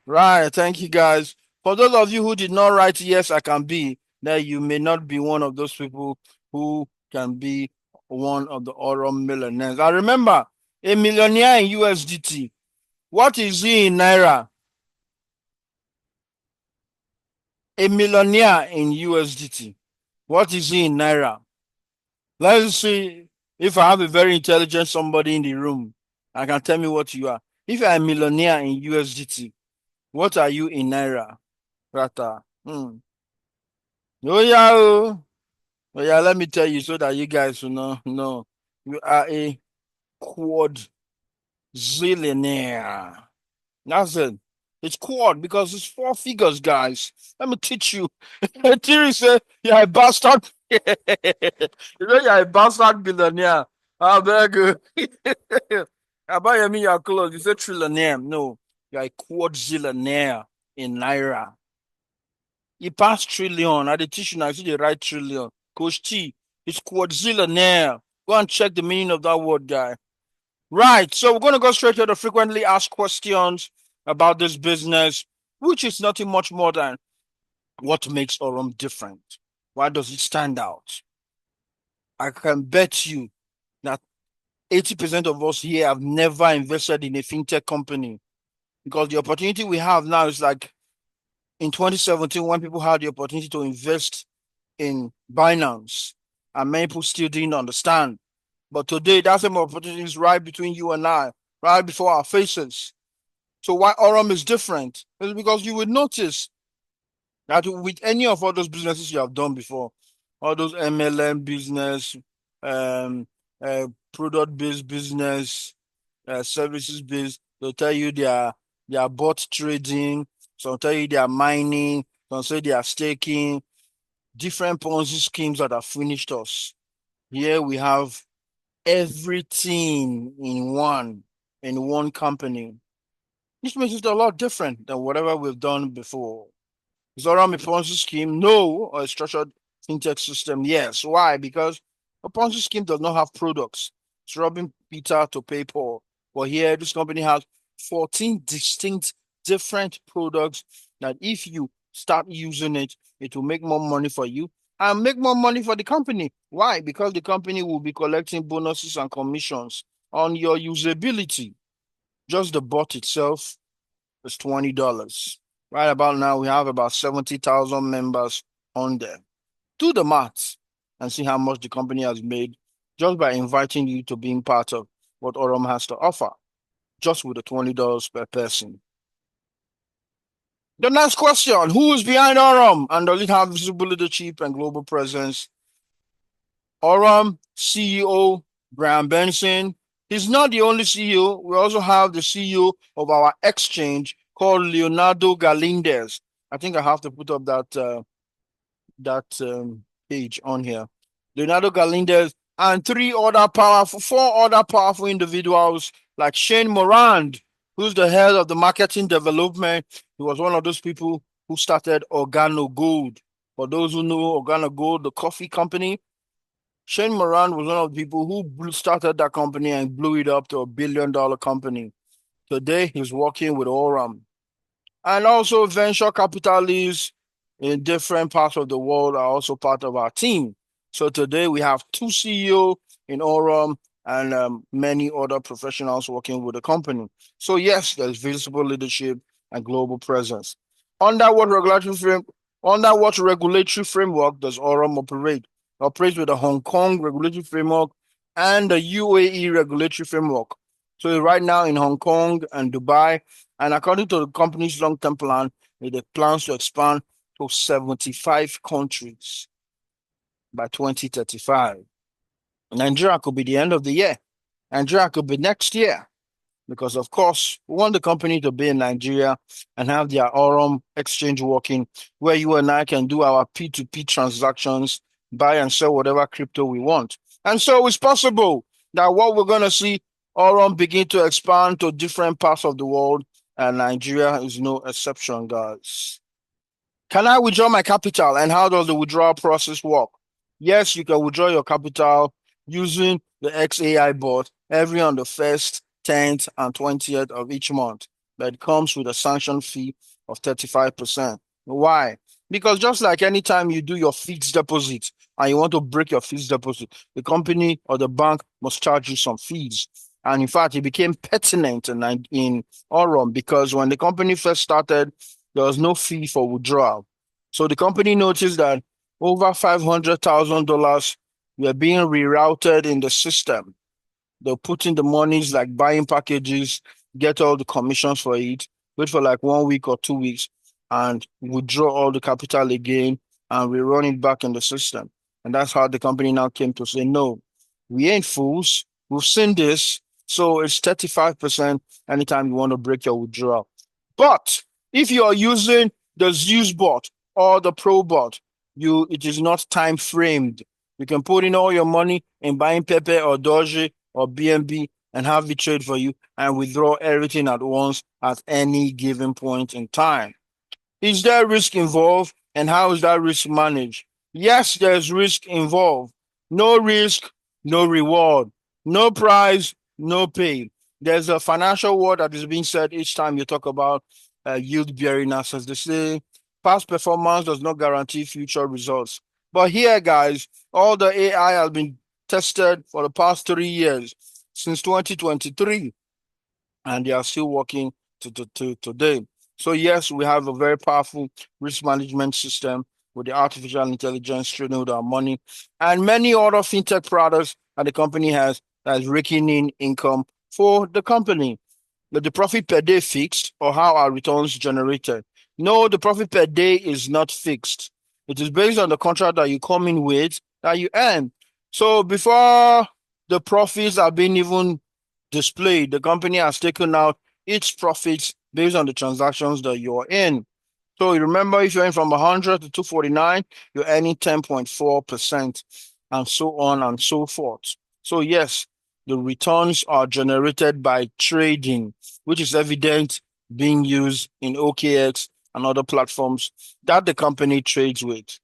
S1: Right, thank you guys. For those of you who did not write yes, I can be, that you may not be one of those people who can be one of the oral millionaires. I remember a millionaire in USDT. What is he in Naira? A millionaire in USDT. What is he in Naira? Let's see if I have a very intelligent somebody in the room. I can tell me what you are. If you are a millionaire in USDT, what are you in Naira? Rata. Oh yeah, oh. Oh yeah, let me tell you so that you guys will know. You are a quad zillionaire. That's it. It's quad because it's four figures, guys. Let me teach you. Thierry said you're a bastard. You know you're a bastard billionaire. I beg you. I buy me your clothes. You say trillionaire. No, you're a quad zillionaire in Naira. You pass trillion. I teach you now. I see the right trillion. Coach T, it's quadzillionaire. Go and check the meaning of that word, guy. Right. So we're going to go straight to the frequently asked questions about this business, which is nothing much more than what makes Aurum different. Why does it stand out? I can bet you that 80% of us here have never invested in a fintech company because the opportunity we have now is like in 2017 when people had the opportunity to invest in Binance, and many people still didn't understand. But today, that same opportunity is right between you and I, right before our faces. So why Aurum is different is because you would notice that with any of all those businesses you have done before, all those MLM business, um, product-based business, services based, they'll tell you they are bot trading, some tell you they are mining, some say they are staking, different Ponzi schemes that have finished us. Here we have everything in one company. This makes it a lot different than whatever we've done before. Is Aurum a Ponzi scheme? No. Or a structured fintech system? Yes. Why? Because a Ponzi scheme does not have products. It's robbing Peter to pay Paul. But here, this company has 14 distinct different products that if you start using it, it will make more money for you and make more money for the company. Why? Because the company will be collecting bonuses and commissions on your usability. Just the bot itself is $20. Right about now, we have about 70,000 members on there. Do the maths and see how much the company has made just by inviting you to being part of what Aurum has to offer, just with the $20 per person. The next question, who is behind Aurum and does it have visible leadership and global presence? Aurum CEO, Brian Benson. He's not the only CEO. We also have the CEO of our exchange called Leonardo Galindez. I think I have to put up that page on here. Leonardo Galindez and four other powerful individuals like Shane Morand, who's the head of the marketing development. He was one of those people who started Organo Gold. For those who know Organo Gold, the coffee company, Shane Morand was one of the people who started that company and blew it up to $1 billion company. Today, he's working with Aurum. And also venture capitalists in different parts of the world are also part of our team. So today we have two CEO in Aurum and many other professionals working with the company. So yes, there's visible leadership and global presence. Under what regulatory frame? Under what regulatory framework does Aurum operate? Operates with the Hong Kong regulatory framework and the UAE regulatory framework. So right now in Hong Kong and Dubai, and according to the company's long-term plan, it plans to expand to 75 countries by 2035. Nigeria could be the end of the year. Nigeria could be next year. Because of course, we want the company to be in Nigeria and have their Aurum exchange working, where you and I can do our P2P transactions, buy and sell whatever crypto we want. And so it's possible that what we're going to see Aurum begin to expand to different parts of the world, and Nigeria is no exception, guys. Can I withdraw my capital, and how does the withdrawal process work? Yes, you can withdraw your capital using the XAI bot every on the 1st, 10th, and 20th of each month. But it comes with a sanction fee of 35%. Why? Because just like anytime you do your fixed deposit and you want to break your fixed deposit, the company or the bank must charge you some fees. And in fact, it became pertinent in Aurum because when the company first started, there was no fee for withdrawal. So the company noticed that over $500,000 were being rerouted in the system. They're putting the monies like buying packages, get all the commissions for it, wait for like 1 week or 2 weeks, and withdraw all the capital again and we run it back in the system. And that's how the company now came to say, no, we ain't fools. We've seen this. So it's 35% anytime you want to break your withdrawal. But if you are using the Zeus bot or the Pro bot, it is not time framed. You can put in all your money in buying Pepe or Doge or BNB and have it trade for you and withdraw everything at once at any given point in time. Is there risk involved, and how is that risk managed? Yes, there's risk involved. No risk, no reward. No prize, no pay. There's a financial word that is being said each time you talk about yield bearing assets. They say past performance does not guarantee future results. But here, guys, all the AI has been tested for the past 3 years, since 2023, and they are still working to today. So yes, we have a very powerful risk management system with the artificial intelligence trading with our money and many other fintech products that the company has that's raking in income for the company. The profit per day fixed or how are returns generated? No, the profit per day is not fixed. It is based on the contract that you come in with that you earn. So before the profits are being even displayed, the company has taken out its profits based on the transactions that you're in. So you remember, if you're in from 100 to 249, you're earning 10.4%, and so on and so forth. So yes, the returns are generated by trading, which is evident being used in OKX and other platforms that the company trades with.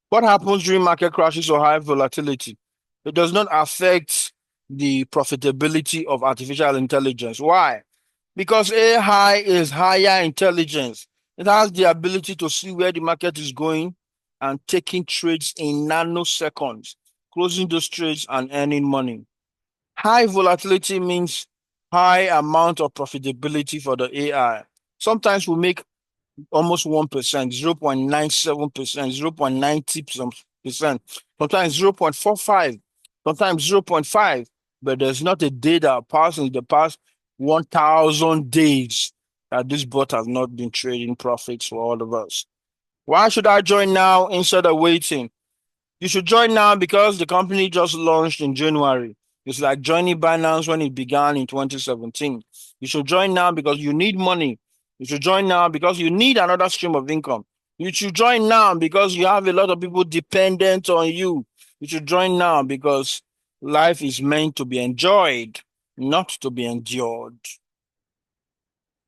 S1: What happens during market crashes or high volatility? It does not affect the profitability of artificial intelligence. Why? Because AI is higher intelligence. It has the ability to see where the market is going and taking trades in nanoseconds, closing those trades and earning money. High volatility means high amount of profitability for the AI. Sometimes we make almost 1%, 0.97%, 0.90%, sometimes 0.45, sometimes 0.5, but there's not a day that passed in the past 1,000 days that this bot has not been trading profits for all of us. Why should I join now instead of waiting? You should join now because the company just launched in January. It's like joining Binance when it began in 2017. You should join now because you need money. You should join now because you need another stream of income. You should join now because you have a lot of people dependent on you. You should join now because life is meant to be enjoyed, not to be endured.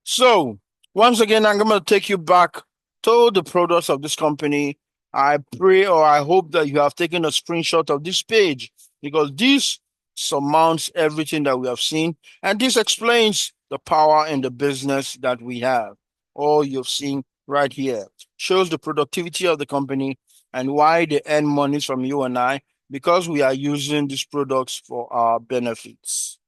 S1: So, once again, I'm going to take you back to the products of this company. I pray or I hope that you have taken a screenshot of this page because this surmounts everything that we have seen. And this explains the power in the business that we have. All you've seen right here shows the productivity of the company and why they earn monies from you and I because we are using these products for our benefits.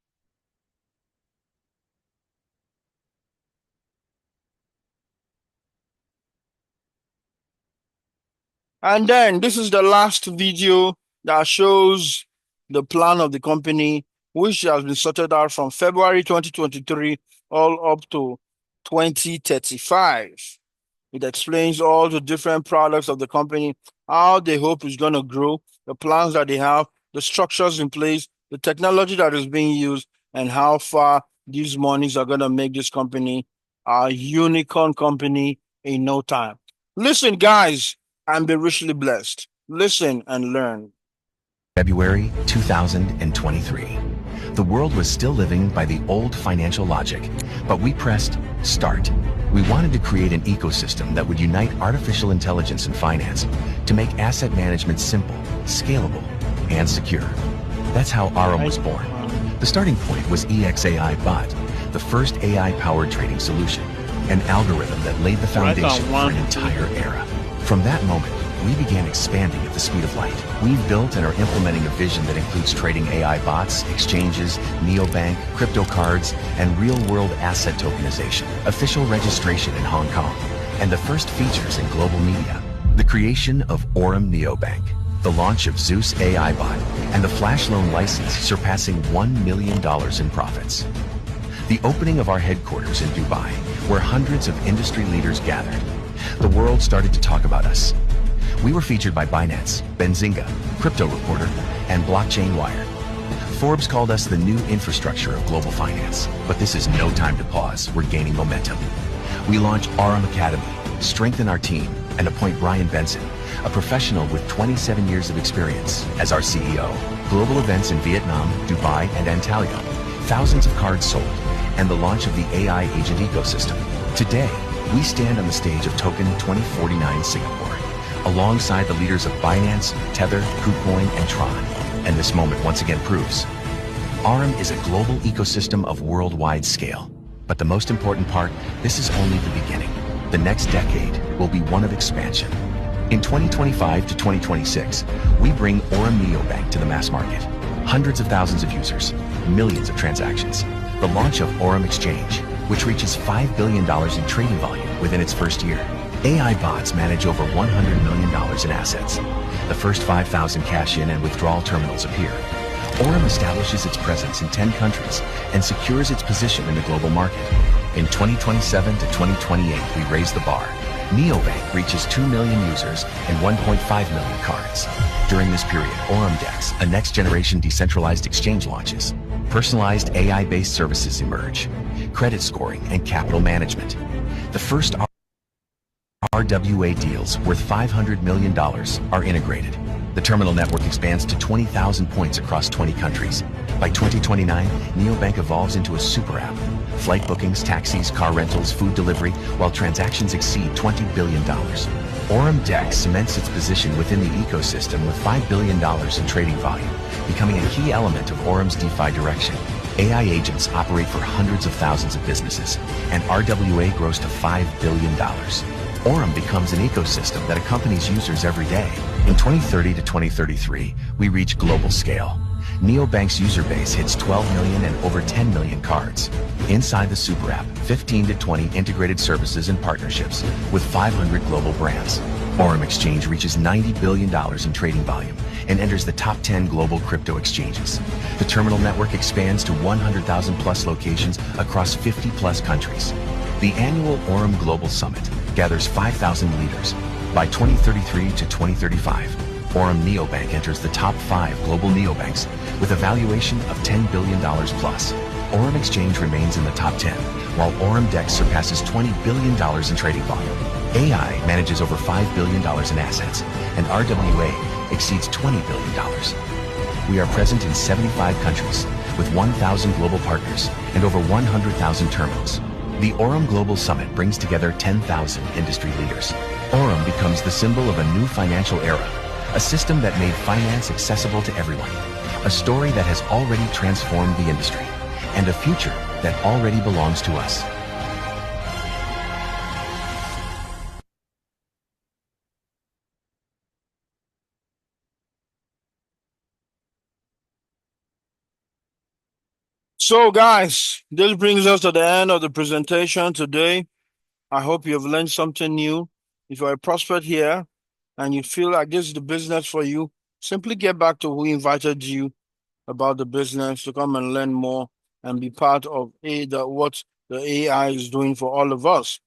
S1: And then this is the last video that shows the plan of the company, which has been sorted out from February 2023 all up to 2035. It explains all the different products of the company, how they hope is going to grow, the plans that they have, the structures in place, the technology that is being used, and how far these monies are going to make this company a unicorn company in no time. Listen, guys, and be richly blessed. Listen and learn.
S9: February 2023. The world was still living by the old financial logic, but we pressed start. We wanted to create an ecosystem that would unite artificial intelligence and finance to make asset management simple, scalable, and secure. That's how Aurum was born. The starting point was EXAI Bot, the first AI-powered trading solution, an algorithm that laid the foundation for an entire era. From that moment, we began expanding at the speed of light. We've built and are implementing a vision that includes trading AI bots, exchanges, neobank, crypto cards, and real-world asset tokenization, official registration in Hong Kong, and the first features in global media. The creation of Aurum Neobank, the launch of Zeus AI Bot, and the flash loan license surpassing $1 million in profits. The opening of our headquarters in Dubai, where hundreds of industry leaders gathered. The world started to talk about us. We were featured by Binance, Benzinga, Crypto Reporter, and Blockchain Wire. Forbes called us the new infrastructure of global finance. But this is no time to pause. We're gaining momentum. We launch Aurum Academy, strengthen our team, and appoint Brian Benson, a professional with 27 years of experience, as our CEO. Global events in Vietnam, Dubai, and Antalya. Thousands of cards sold, and the launch of the AI agent ecosystem. Today, we stand on the stage of Token 2049 Singapore, alongside the leaders of Binance, Tether, KuCoin, and Tron. And this moment once again proves Aurum is a global ecosystem of worldwide scale. But the most important part, this is only the beginning. The next decade will be one of expansion. In 2025 to 2026, we bring Aurum Neobank to the mass market. Hundreds of thousands of users, millions of transactions. The launch of Aurum Exchange, which reaches $5 billion in trading volume within its first year. AI bots manage over $100 million in assets. The first 5,000 cash-in and withdrawal terminals appear. Aurum establishes its presence in 10 countries and secures its position in the global market. In 2027 to 2028, we raise the bar. Neobank reaches 2 million users and 1.5 million cards. During this period, Aurum DEX, a next-generation decentralized exchange, launches. Personalized AI-based services emerge. Credit scoring and capital management. The first RWA deals worth $500 million are integrated. The terminal network expands to 20,000 points across 20 countries. By 2029, Neobank evolves into a super app. Flight bookings, taxis, car rentals, food delivery, while transactions exceed $20 billion. Aurum DEX cements its position within the ecosystem with $5 billion in trading volume, becoming a key element of Aurum's DeFi direction. AI agents operate for hundreds of thousands of businesses, and RWA grows to $5 billion. Aurum becomes an ecosystem that accompanies users every day. In 2030 to 2033, we reach global scale. Neobank's user base hits 12 million and over 10 million cards. Inside the super app, 15 to 20 integrated services and partnerships with 500 global brands. Aurum Exchange reaches $90 billion in trading volume and enters the top 10 global crypto exchanges. The terminal network expands to 100,000 plus locations across 50 plus countries. The annual Aurum Global Summit gathers 5,000 leaders. By 2033 to 2035, Aurum Neobank enters the top 5 global neobanks with a valuation of $10 billion plus. Aurum Exchange remains in the top 10, while Aurum DEX surpasses $20 billion in trading volume. AI manages over $5 billion in assets, and RWA exceeds $20 billion. We are present in 75 countries, with 1,000 global partners and over 100,000 terminals. The Aurum Global Summit brings together 10,000 industry leaders. Aurum becomes the symbol of a new financial era, a system that made finance accessible to everyone, a story that has already transformed the industry, and a future that already belongs to us.
S1: So, guys, this brings us to the end of the presentation today. I hope you have learned something new. If you're a prospect here and you feel like this is the business for you, simply get back to who invited you about the business to come and learn more and be part of what the AI is doing for all of us.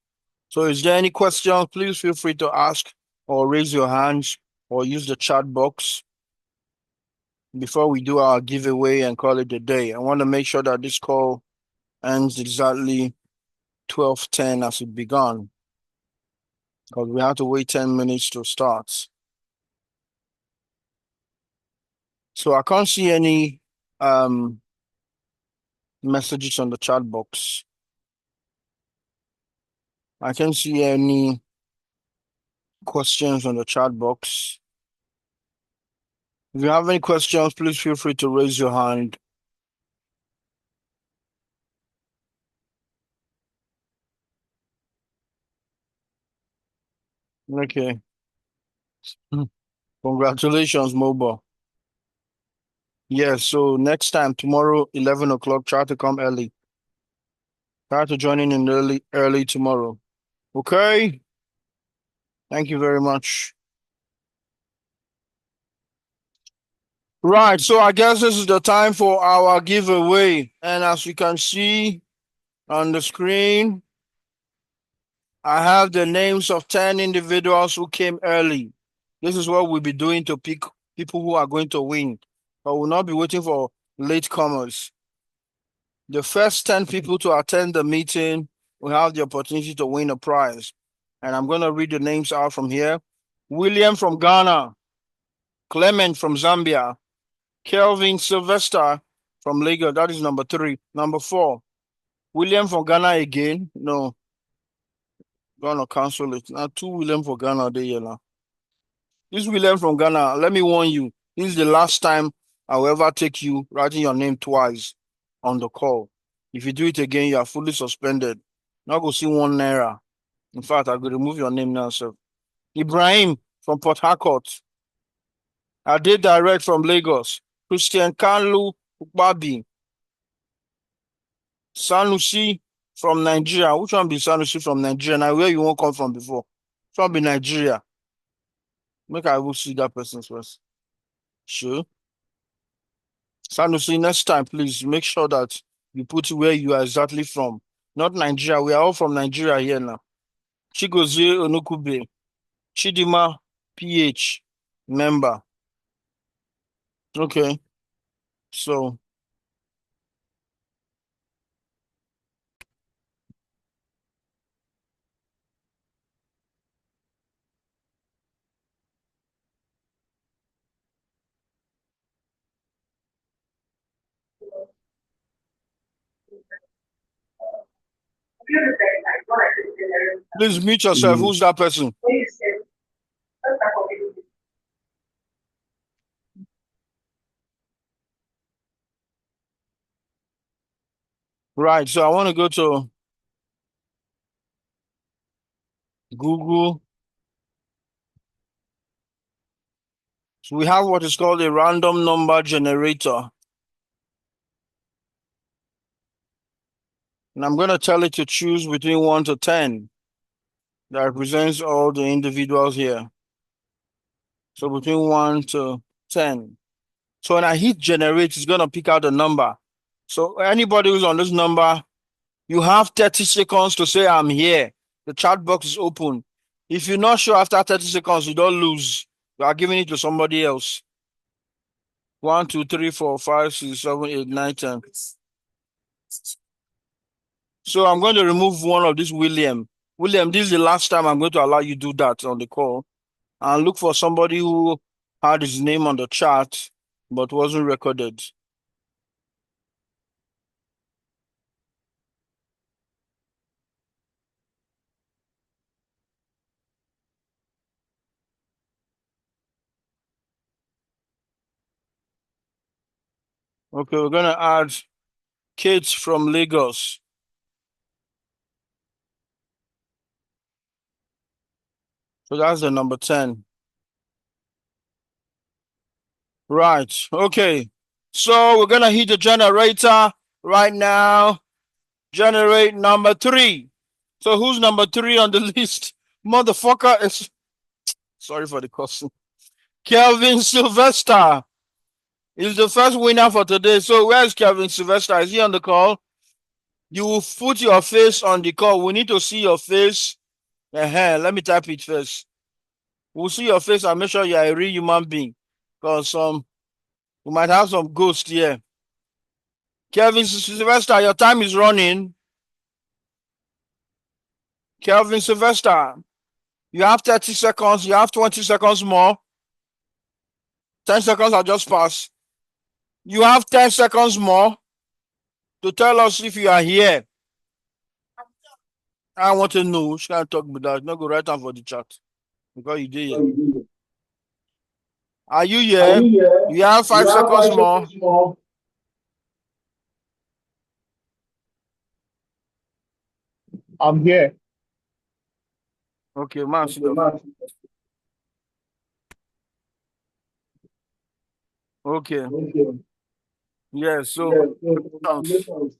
S1: So, is there any questions? Please feel free to ask or raise your hands or use the chat box before we do our giveaway and call it a day. I want to make sure that this call ends exactly 12:10 as it began, because we have to wait 10 minutes to start. So I can't see any messages on the chat box. I can't see any questions on the chat box. If you have any questions, please feel free to raise your hand. Okay. Congratulations, Mobile. Yes, so next time, tomorrow, 11 o'clock, try to come early. Try to join in early tomorrow. Okay? Thank you very much. Right, so I guess this is the time for our giveaway. And as you can see on the screen, I have the names of 10 individuals who came early. This is what we'll be doing to pick people who are going to win. But we'll not be waiting for latecomers. The first 10 people to attend the meeting will have the opportunity to win a prize. And I'm going to read the names out from here. William from Ghana, Clement from Zambia, Kelvin Sylvester from Lagos. That is number 3. Number 4, William from Ghana again. No, gonna cancel it. Now 2 William for Ghana there now. This William from Ghana, let me warn you, this is the last time I will ever take you writing your name twice on the call. If you do it again, you are fully suspended. Now go see 1 naira. In fact, I will remove your name now, sir. Ibrahim from Port Harcourt. Ade Direct from Lagos. Christian Kanlu Ukbabi. Sanusi from Nigeria. Which one be Sanusi from Nigeria? Now, where you won't come from before? Which one be Nigeria? Make I will see that person first. Sure. Sanusi, next time, please make sure that you put where you are exactly from. Not Nigeria. We are all from Nigeria here now. Chigozie Onukube. Chidima PH member. Okay. So please mute yourself. Who's that person? Right. So I want to go to Google. So we have what is called a random number generator. And I'm going to tell it to choose between 1 to 10. That represents all the individuals here. So between 1 to 10. So when I hit generate, it's going to pick out the number. So anybody who's on this number, you have 30 seconds to say, I'm here. The chat box is open. If you're not sure after 30 seconds, you don't lose. You are giving it to somebody else. 1, 2, 3, 4, 5, 6, 7, 8, 9, 10. So I'm going to remove one of this William. William, this is the last time I'm going to allow you to do that on the call. And look for somebody who had his name on the chart but wasn't recorded. Okay, we're going to add Kate from Lagos. So that's the number 10. Right, okay. So we're going to hit the generator. right now. Generate number 3. So who's number 3 on the list? Motherfucker is sorry for the cussing. Kelvin Sylvester is the first winner for today. So where's Kelvin Sylvester? Is he on the call? You will put your face on the call. We need to see your face. Let me type it first. We'll see your face and make sure you're a real human being. Because we might have some ghosts here. Kelvin Sylvester, your time is running. Kelvin Sylvester, you have 30 seconds. You have 20 seconds more. 10 seconds are just passed. You have 10 seconds more to tell us if you are here. I want to know. She can't talk with that. Not go right down for the chat. Because you did here. Are you here? You have 5 seconds more.
S6: I'm here.
S1: Okay, man. Okay. Yes, so you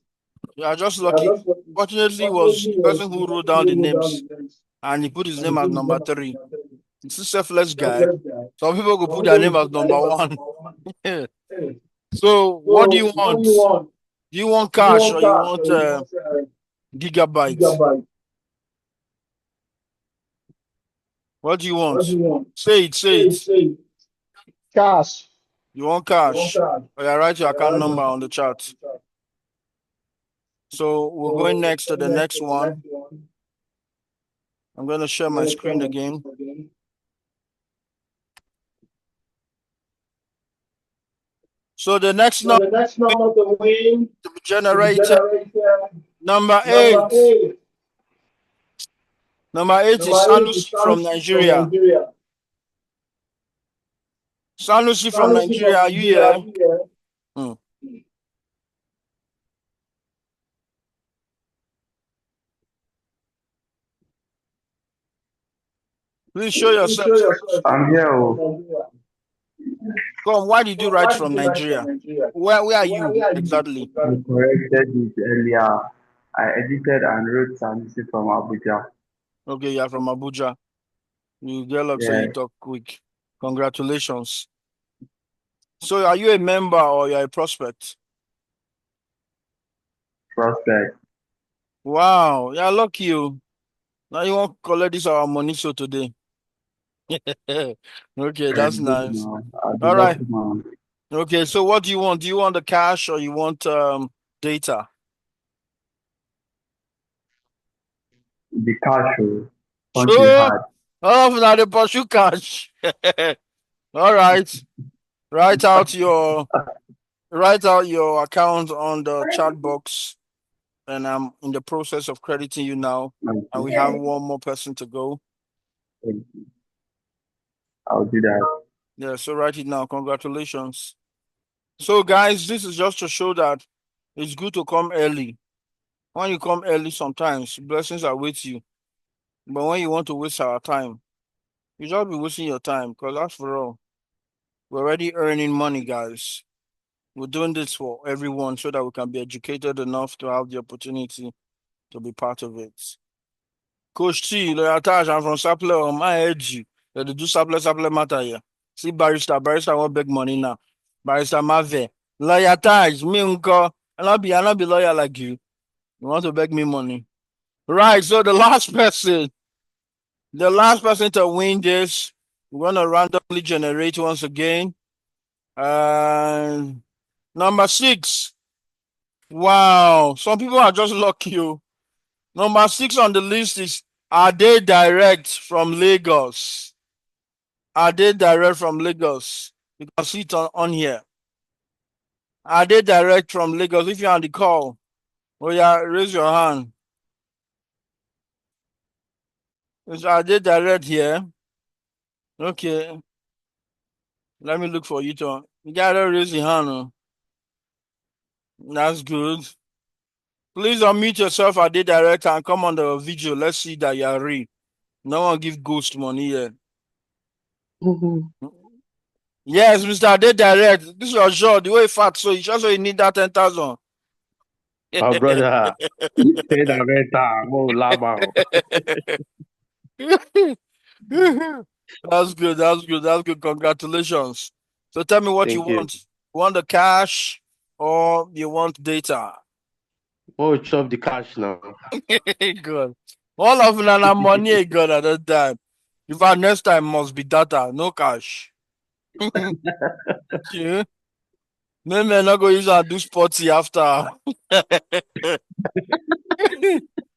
S1: are just lucky. Fortunately, it was the person who wrote down the names and he put his name as number 3. It's a selfless guy. Some people could put their name as number 1. So, what do you want? Do you want cash or you want gigabytes? What do you want? Say it.
S6: Cash.
S1: You want cash? Or you write your account number on the chart. So we're going next to the next one. I'm going to share my screen again. So the next number to be generated, number 8. Number 8 is Sanusi from Nigeria. Sanusi from Nigeria, are you here? Please show yourself.
S10: I'm here.
S1: Come, why did you write from Nigeria? Where are you exactly?
S10: I corrected it earlier. I edited and wrote Sanusi from Abuja.
S1: Okay, you're from Abuja. You get luck, so you talk quick. Congratulations. So are you a member or you're a prospect?
S10: Prospect.
S1: Wow, yeah, lucky you. Now you won't collect this our money so today. Okay, that's nice. All right. Okay, so what do you want? Do you want the cash or you want data?
S10: The cash.
S1: Sure. Oh, now the pursue cash. All right. Write out your account on the chat box, and I'm in the process of crediting you now. And we have one more person to go.
S10: I'll do that.
S1: Yeah, so write it now. Congratulations. So guys, this is just to show that it's good to come early. When you come early, sometimes blessings are with you. But when you want to waste our time, you just be wasting your time, because after all, we're already earning money, guys. We're doing this for everyone so that we can be educated enough to have the opportunity to be part of it. Coach T, Loyatage, I'm from Sapler. I heard you. They do Sapler matter here. See, barrister want big money now. Barrister Mave. Loyatage, me unko. I'll be lawyer like you. You want to beg me money. Right, so the last person to win this, we're gonna randomly generate once again. Number 6. Wow, some people are just lucky. Number 6 on the list is Ade Direct from Lagos. Ade Direct from Lagos. You can see it on here. Ade Direct from Lagos. If you're on the call, oh yeah, raise your hand. Is Ade Direct here? Okay. Let me look for you to. You gotta raise your hand. That's good. Please unmute yourself, Ade Direct, and come on the video. Let's see that you're real. No one give ghost money yet. Yes, Mr. Ade Direct. This was short. The way fat, so you just so you need that 10,000.
S11: My brother, say that better. Mo lama.
S1: That's good. That's good. That's good. Congratulations. So tell me what you
S11: Thank you.
S1: want. You want the cash or you want data?
S11: Oh, chop the cash now.
S1: Good. All of them money ain't good at that time. In fact, next time must be data, no cash. Yeah. Maybe I'm not going to use and do sporty after.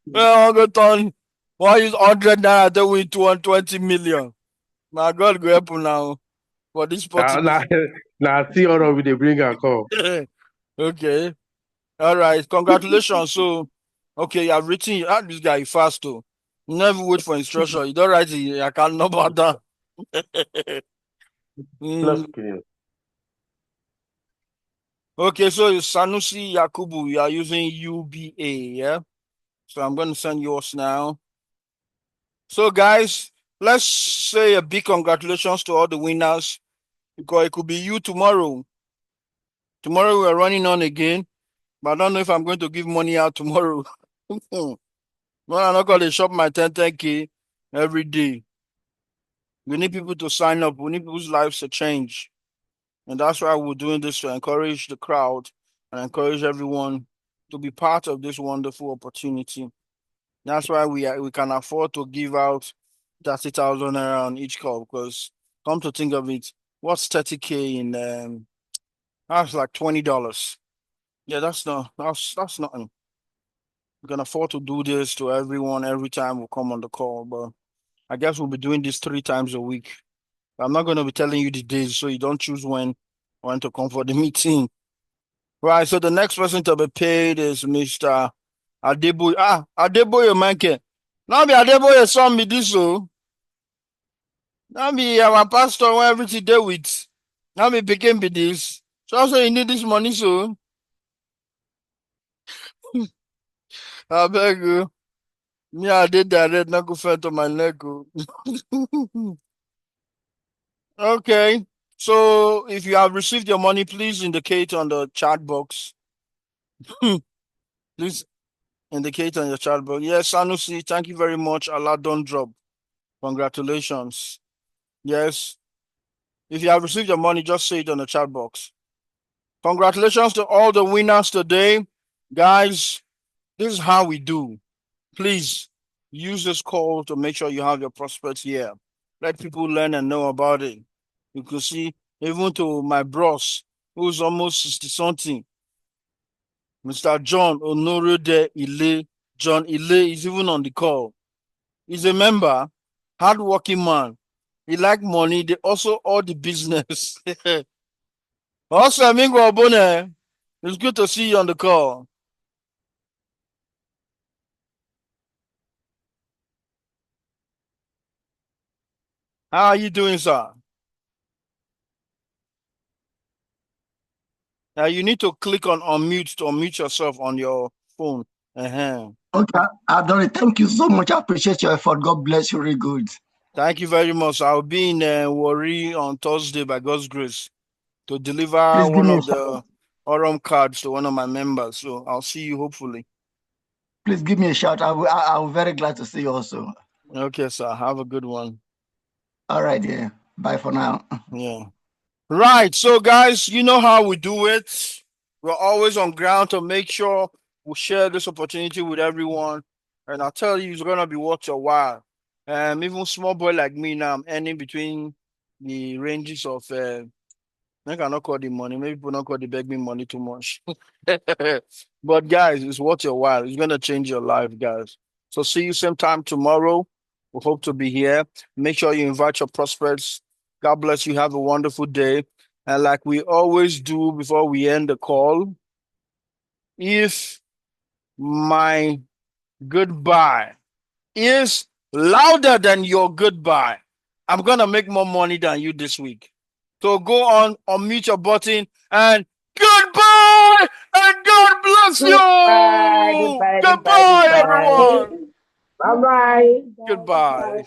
S1: Well, I'm going to turn. Why use 100 naira to win 220 million? My God, go help you now for this sporty
S11: Now, see all of they bring and come.
S1: Okay. All right. Congratulations. So, okay, you have written. This guy fast too. You never wait for instruction. You don't write the account number down.
S11: Plus
S1: Mm,
S11: screen.
S1: Okay, so it's Sanusi Yakubu. You are using UBA, yeah? So I'm going to send yours now. So, guys, let's say a big congratulations to all the winners because it could be you tomorrow. Tomorrow we're running on again, but I don't know if I'm going to give money out tomorrow. Well, I'm not going to shop my 10K every day. We need people to sign up. We need people's lives to change. And that's why we're doing this to encourage the crowd and encourage everyone to be part of this wonderful opportunity. That's why we can afford to give out 30,000 naira on each call because come to think of it, what's 30K in that's like $20. Yeah, that's nothing. We can afford to do this to everyone every time we come on the call, but I guess we'll be doing this 3 times a week. I'm not going to be telling you the days, so you don't choose when to come for the meeting. Right. So the next person to be paid is Mr. Adeboye. Adeboye Manke. Now be Adeboye son me this so. Now be our pastor when everything deal with. Now be became be this. So also you need this money so. I beg you. Me I did direct not go fell to my leg. Oh. Okay. So if you have received your money, please indicate on the chat box. Please indicate on your chat box. Yes, Sanusi, thank you very much. Allah don't drop. Congratulations. Yes. If you have received your money, just say it on the chat box. Congratulations to all the winners today. Guys, this is how we do. Please use this call to make sure you have your prospects here. Let people learn and know about it. You can see, even to my bros, who's almost 60 something, Mr. John Onorode Ile. John Ile is even on the call. He's a member, hardworking man. He like money. They also all the business. Also, Amingo Obone, it's good to see you on the call. How are you doing, sir? Now you need to click on unmute to unmute yourself on your phone.
S12: Okay, I've done it. Thank you so much. I appreciate your effort. God bless you. Really good.
S1: Thank you very much. I'll be in Warri on Thursday by God's grace to deliver
S12: Please give
S1: one
S12: me a
S1: of
S12: shout.
S1: the Aurum cards to one of my members. So I'll see you hopefully.
S12: Please give me a shout. I'll be very glad to see you also.
S1: Okay, sir. Have a good one.
S12: All right, yeah. Bye for now.
S1: Yeah. Right. So, guys, you know how we do it. We're always on ground to make sure we share this opportunity with everyone. And I'll tell you, it's going to be worth your while. Even small boy like me now, I'm earning between the ranges of, I cannot call the money. Maybe people don't call the beg me money too much. But, guys, it's worth your while. It's going to change your life, guys. So, see you same time tomorrow. We hope to be here. Make sure you invite your prospects. God bless you. Have a wonderful day. And like we always do before we end the call, if my goodbye is louder than your goodbye, I'm going to make more money than you this week. So go on, unmute your button, and goodbye! And God bless you!
S11: Goodbye, goodbye, goodbye,
S1: Goodbye,
S11: goodbye.
S1: everyone!
S11: Bye bye.
S1: Goodbye.